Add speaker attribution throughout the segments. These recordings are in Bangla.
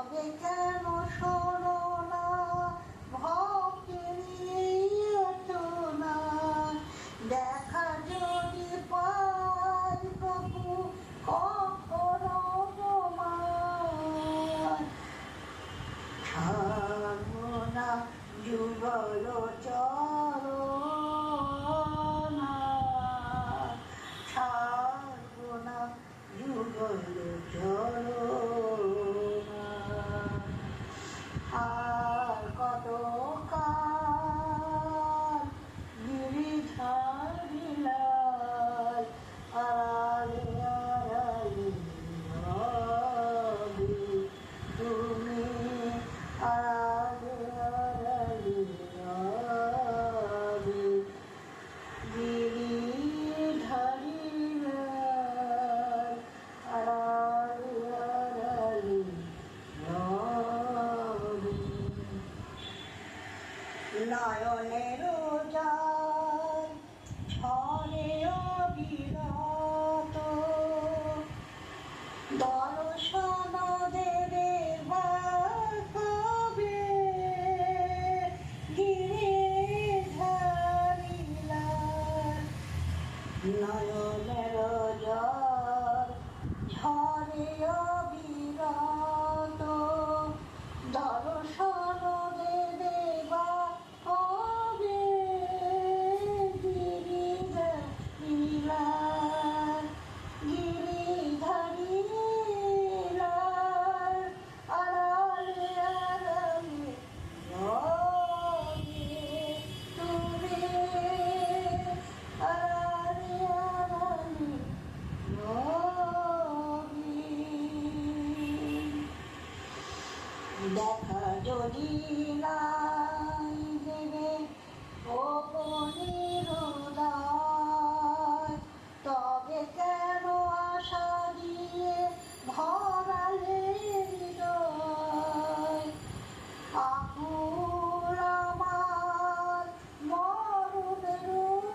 Speaker 1: তবে কেন শোনো না ভক্তের না দেখা যদি পাই প্রভু কখনো তোমার ছাড়ব না যুগল চরণ ছাড়ব না যুগল চরণ আর কত কাল গিরিধারিলাল আড়ালে আড়ালে রবে তুমি আড়ালে আড়ালে রবে গিরিধারিলাল আড়ালে আড়ালে রবে নয়নের জল ঝরে অবিরত দর্শন দেবে কবে গিরিধারিলাল নয়নের জল ঝরে অবিরত দর্শন দেবে কবে গিরিধারিলাল গিরিধারিলাল আড়ালে আড়ালে রবে তুমি আড়ালে আড়ালে রবে দেখা যদি নাই দেবে গোপনের উদয় তবে কেন আশা দিয়ে ভরালে হৃদয় আকুল আমার মরণের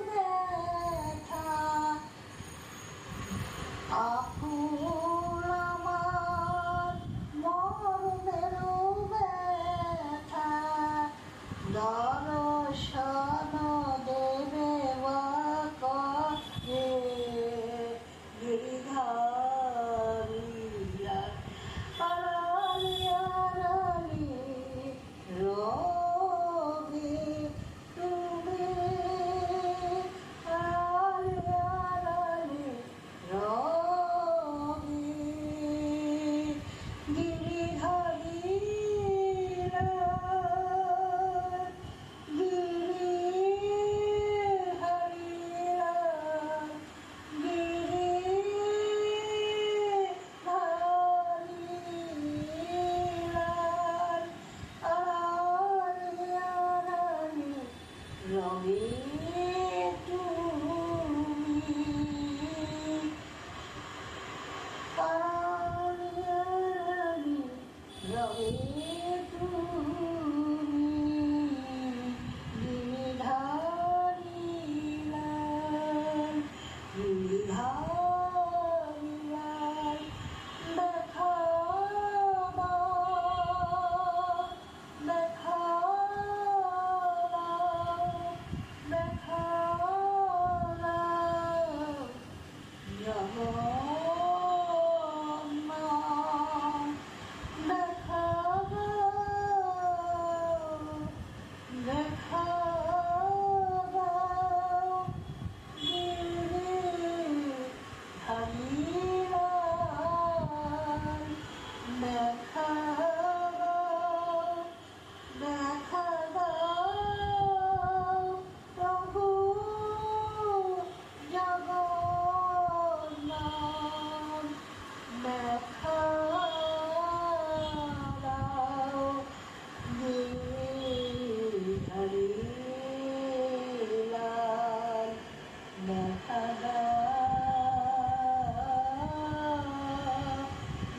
Speaker 1: ব্যথা আকুল আমার মরণের ব্যথা দর্শন দেবে কবে গিরিধারিলাল আড়ালে আড়ালে রবে তুমি আড়ালে আড়ালে রবে গিরিধারিলাল গিরিধারিলাল গিরিধারিলাল আড়ালে আড়ালে রবে তুমি আড়ালে আড়ালে রবে তুমি গিরিধারিলাল গিরিধারিলাল দেখা দাও দেখা দাও দেখা দাও জগন্নাথ দেখা দাও দেখা দাও গিরিধারিলাল দেখা দাও দেখা দাও প্রভু জগন্নাথ দেখা দাও গিরিধারিলাল দেখা দাও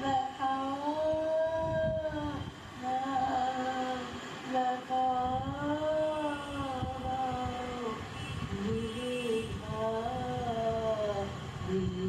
Speaker 1: দেখা দাও দেখা দাও গিরিধারিলাল